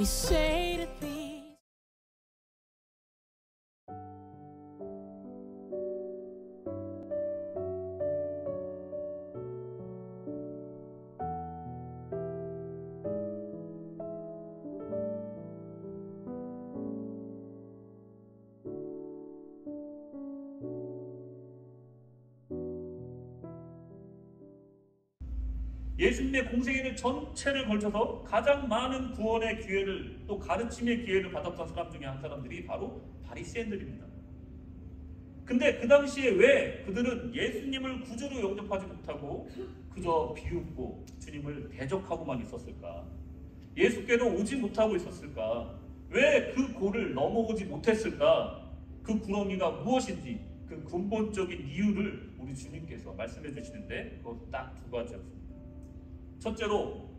we say to these. 예수님의 공생애를 전체를 걸쳐서 가장 많은 구원의 기회를 또 가르침의 기회를 받았던 사람 중에 한 사람들이 바로 바리새인들입니다. 근데 그 당시에 왜 그들은 예수님을 구주로 영접하지 못하고 그저 비웃고 주님을 대적하고만 있었을까? 예수께로 오지 못하고 있었을까? 왜 그 고를 넘어오지 못했을까? 그 구렁이가 무엇인지 그 근본적인 이유를 우리 주님께서 말씀해 주시는데 그것 딱 두 가지였습니다. 첫째로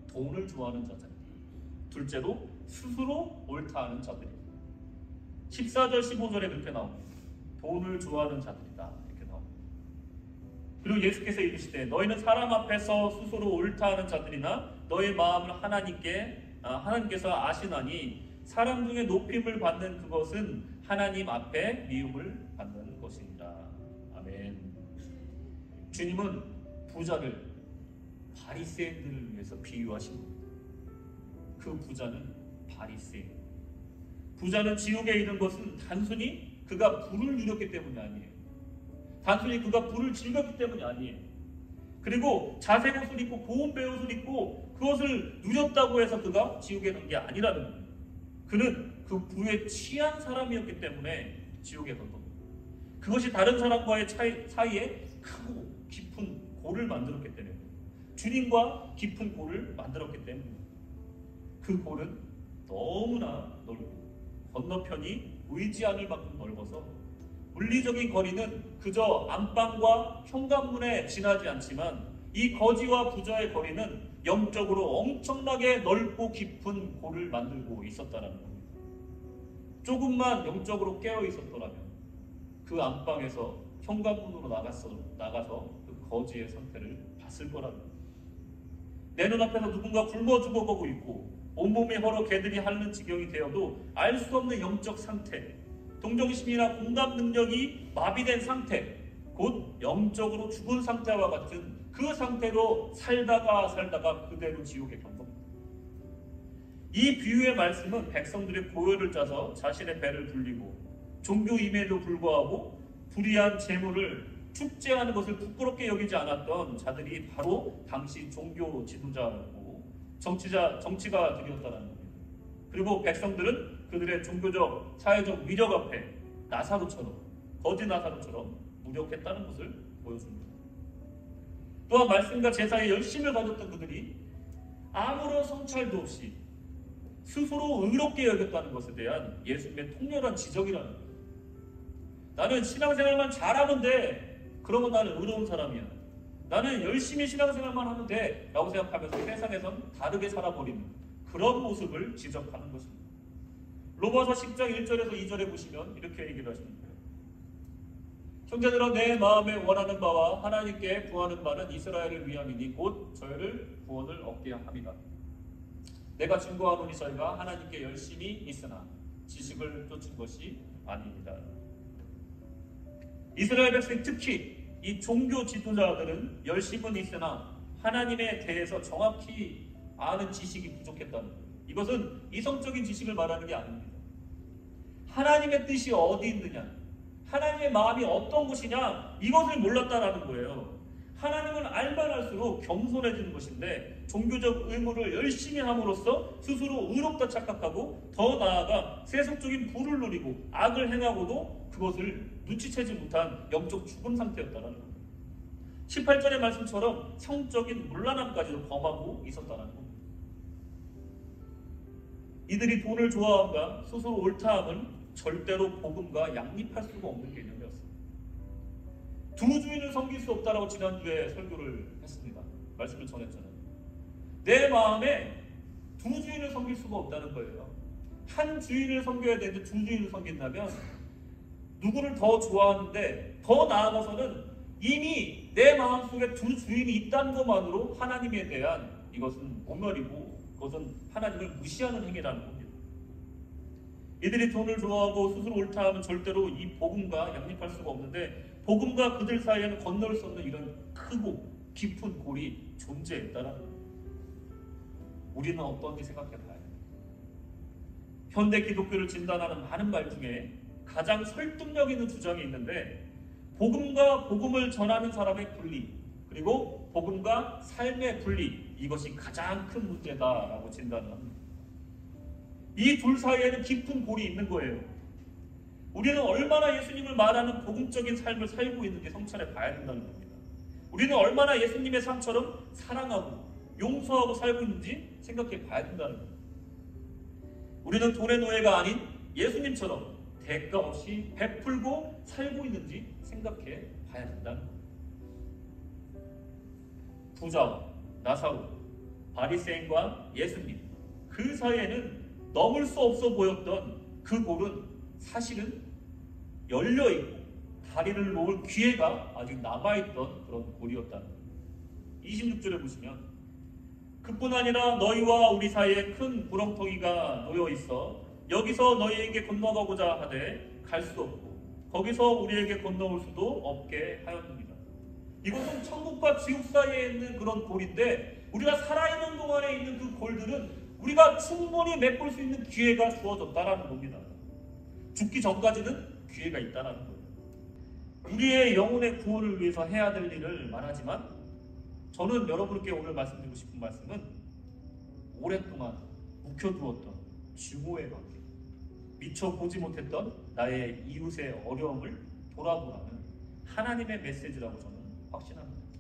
돈을 좋아하는 자들이다. 둘째로 스스로 옳다하는 자들이다. 14절 15절에 그렇게 나옵니다. 돈을 좋아하는 자들이다 이렇게 나옵니다. 그리고 예수께서 이르시되 너희는 사람 앞에서 스스로 옳다하는 자들이나 너희 마음을 하나님께서 아시나니 사람 중에 높임을 받는 그것은 하나님 앞에 미움을 받는 것이니라. 아멘. 주님은 부자를 바리새인들을 위해서 비유하신 겁니다. 그 부자는 바리새인. 부자는 지옥에 이른 것은 단순히 그가 부를 누렸기 때문이 아니에요. 단순히 그가 부를 즐겼기 때문이 아니에요. 그리고 자색 옷을 입고 고운 배옷을 입고 그것을 누렸다고 해서 그가 지옥에 간 게 아니라는 거예요. 그는 그 부에 취한 사람이었기 때문에 지옥에 간 겁니다. 그것이 다른 사람과의 사이에 크고 깊은 골을 만들었기 때문에 주님과 깊은 골을 만들었기 때문에 그 골은 너무나 넓고 건너편이 보이지 않을 만큼 넓어서 물리적인 거리는 그저 안방과 현관문에 지나지 않지만 이 거지와 부자의 거리는 영적으로 엄청나게 넓고 깊은 골을 만들고 있었다는 겁니다. 조금만 영적으로 깨어 있었더라면 그 안방에서 현관문으로 나가서 그 거지의 상태를 봤을 거라는 겁니다. 내 눈앞에서 누군가 굶어 죽어가고 있고 온몸이 헐어 개들이 핥는 지경이 되어도 알 수 없는 영적 상태, 동정심이나 공감 능력이 마비된 상태, 곧 영적으로 죽은 상태와 같은 그 상태로 살다가 그대로 지옥에 간 겁니다. 이 비유의 말씀은 백성들의 고열을 짜서 자신의 배를 불리고 종교임에도 불구하고 불의한 재물을 축제하는 것을 부끄럽게 여기지 않았던 자들이 바로 당시 종교 지도자고 정치가 되었다는 겁니다. 그리고 백성들은 그들의 종교적, 사회적 위력 앞에 거지 나사로처럼 무력했다는 것을 보여줍니다. 또한 말씀과 제사에 열심을 가졌던 그들이 아무런 성찰도 없이 스스로 의롭게 여겼다는 것에 대한 예수님의 통렬한 지적이라는 거예요. 나는 신앙생활만 잘하면 돼. 그러면 나는 의로운 사람이야. 나는 열심히 신앙생활만 하면 돼 라고 생각하면서 세상에선 다르게 살아버리는 그런 모습을 지적하는 것입니다. 로마서 10장 1절에서 2절에 보시면 이렇게 얘기를 하십니다. 형제들아 내 마음에 원하는 바와 하나님께 구하는 바는 이스라엘을 위함이니 곧 저희를 구원을 얻게 합니다. 내가 증거하노니 저희가 하나님께 열심히 있으나 지식을 쫓은 것이 아닙니다. 이스라엘 백성 특히 이 종교 지도자들은 열심은 있으나 하나님에 대해서 정확히 아는 지식이 부족했다는 거예요. 이것은 이성적인 지식을 말하는 게 아닙니다. 하나님의 뜻이 어디 있느냐, 하나님의 마음이 어떤 것이냐, 이것을 몰랐다라는 거예요. 하나님을 알면 할수록 겸손해지는 것인데 종교적 의무를 열심히 함으로써 스스로 의롭다 착각하고 더 나아가 세속적인 부를 누리고 악을 행하고도 그것을 눈치채지 못한 영적 죽은 상태였다는 겁니다. 18절의 말씀처럼 성적인 문란함까지도 범하고 있었다는 겁니다. 이들이 돈을 좋아함과 스스로 옳다함은 절대로 복음과 양립할 수가 없는 개념이었습니다. 두 주인을 섬길 수 없다라고 지난주에 설교를 했습니다. 말씀을 전했잖아요. 내 마음에 두 주인을 섬길 수가 없다는 거예요. 한 주인을 섬겨야 되는데 두 주인을 섬긴다면 누구를 더 좋아하는데 더 나아가서는 이미 내 마음속에 두 주인이 있다는 것만으로 하나님에 대한 이것은 모멸이고 그것은 하나님을 무시하는 행위라는 겁니다. 이들이 돈을 좋아하고 스스로 옳다 하면 절대로 이 복음과 양립할 수가 없는데, 복음과 그들 사이에는 건널 수 없는 이런 크고 깊은 골이 존재했다는 겁니다. 우리는 어떤지 생각해 봐요. 현대 기독교를 진단하는 많은 말 중에 가장 설득력 있는 주장이 있는데, 복음과 복음을 전하는 사람의 분리, 그리고 복음과 삶의 분리, 이것이 가장 큰 문제다라고 진단을 합니다. 이 둘 사이에는 깊은 골이 있는 거예요. 우리는 얼마나 예수님을 말하는 복음적인 삶을 살고 있는지 성찰해 봐야 된다는 겁니다. 우리는 얼마나 예수님의 삶처럼 사랑하고 용서하고 살고 있는지 생각해 봐야 된다는 겁니다. 우리는 돈의 노예가 아닌 예수님처럼 대가 없이 베풀고 살고 있는지 생각해 봐야 된다는 겁니다. 부자와 나사로, 바리새인과 예수님, 그 사이에는 넘을 수 없어 보였던 그 골은 사실은 열려있고 다리를 놓을 기회가 아직 남아있던 그런 골이었다는 겁니다. 26절에 보시면, 그뿐 아니라 너희와 우리 사이에 큰 구렁텅이가 놓여 있어 여기서 너희에게 건너가고자 하되 갈 수 없고 거기서 우리에게 건너올 수도 없게 하였느니라. 이것은 천국과 지옥 사이에 있는 그런 골인데, 우리가 살아있는 동안에 있는 그 골들은 우리가 충분히 메꿀 수 있는 기회가 주어졌다라는 겁니다. 죽기 전까지는 기회가 있다라는 거예요. 우리의 영혼의 구원을 위해서 해야 될 일을 말하지만, 저는 여러분께 오늘 말씀드리고 싶은 말씀은 오랫동안 묵혀두었던 증오의 관계, 미처 보지 못했던 나의 이웃의 어려움을 돌아보라는 하나님의 메시지라고 저는 확신합니다.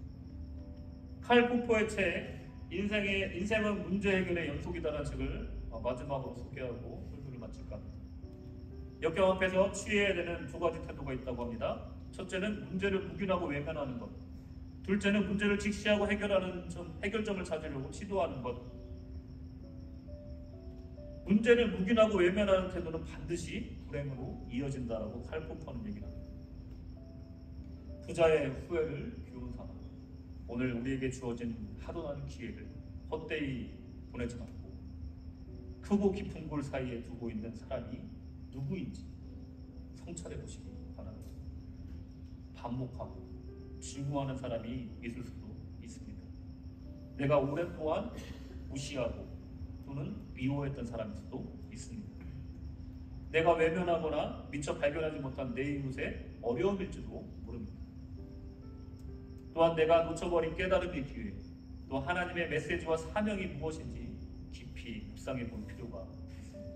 칼 포퍼의 책 인생은 문제 해결의 연속이다라는 책을 마지막으로 소개하고 설교를 마칠까 합니다. 역경 앞에서 취해야 되는 두 가지 태도가 있다고 합니다. 첫째는 문제를 묵인하고 외면하는 것, 둘째는 문제를 직시하고 해결점을 찾으려고 시도하는 것. 문제를 묵인하고 외면하는 태도는 반드시 불행으로 이어진다라고 칼 포퍼는 얘기를 합니다. 부자의 후회를 교훈 삼아 오늘 우리에게 주어진 하루라는 기회를 헛되이 보내지 말고 크고 깊은 골 사이에 두고 있는 사람이 누구인지 성찰해 보시기 바랍니다. 반목하고 증오하는 사람이 있을 수도 있습니다. 내가 오랫동안 무시하고 또는 미워했던 사람일 수도 있습니다. 내가 외면하거나 미처 발견하지 못한 내 이웃의 어려움일지도 모릅니다. 또한 내가 놓쳐버린 깨달음의 기회, 또 하나님의 메시지와 사명이 무엇인지 깊이 묵상해 볼 필요가 있습니다.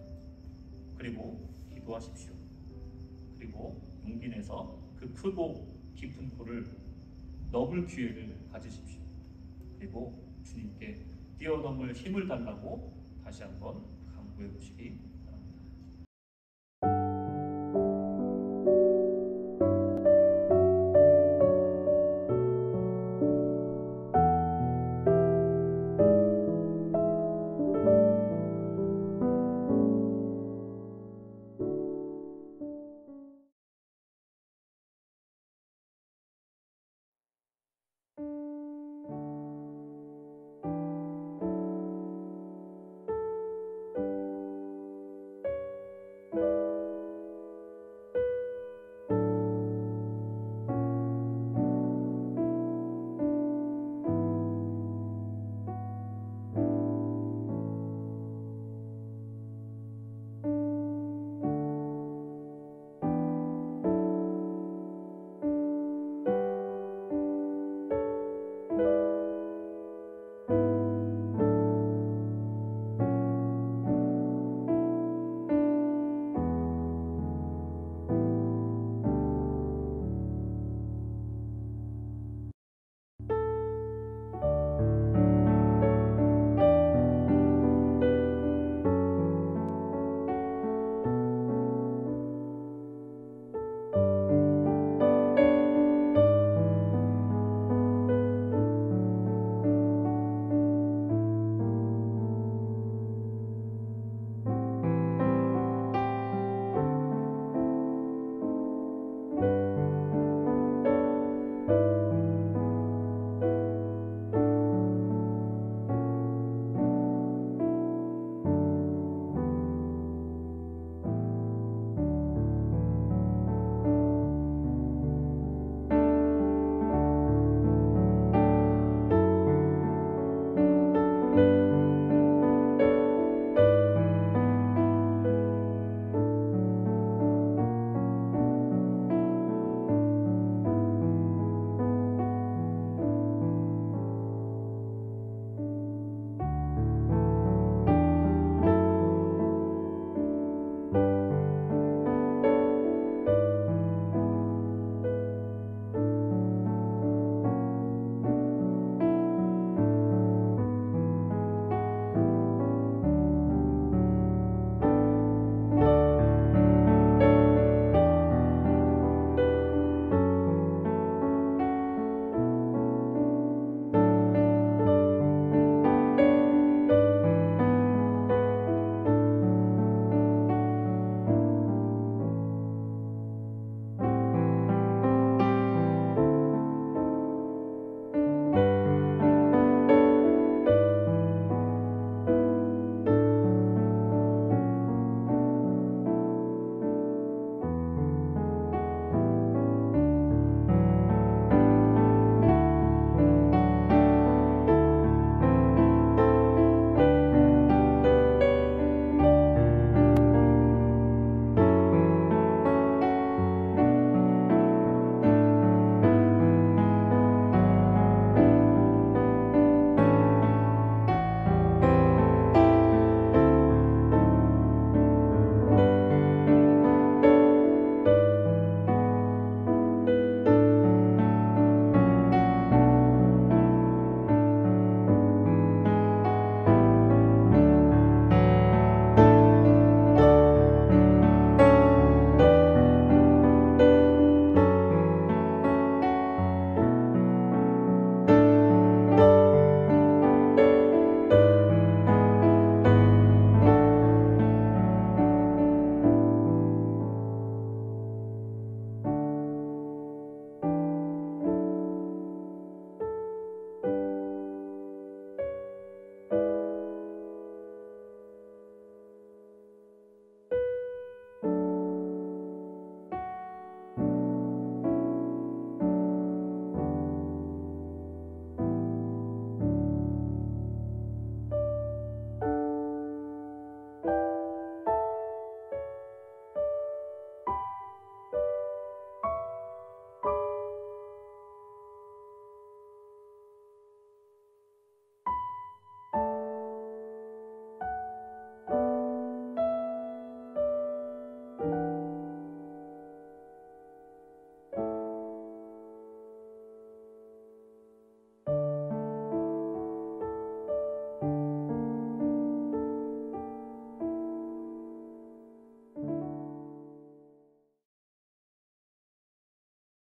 그리고 기도하십시오. 그리고 용기 내서 그 크고 깊은 골을 넘을 기회를 가지십시오. 그리고 주님께 뛰어넘을 힘을 달라고 다시 한번 간구해 보시기 바랍니다.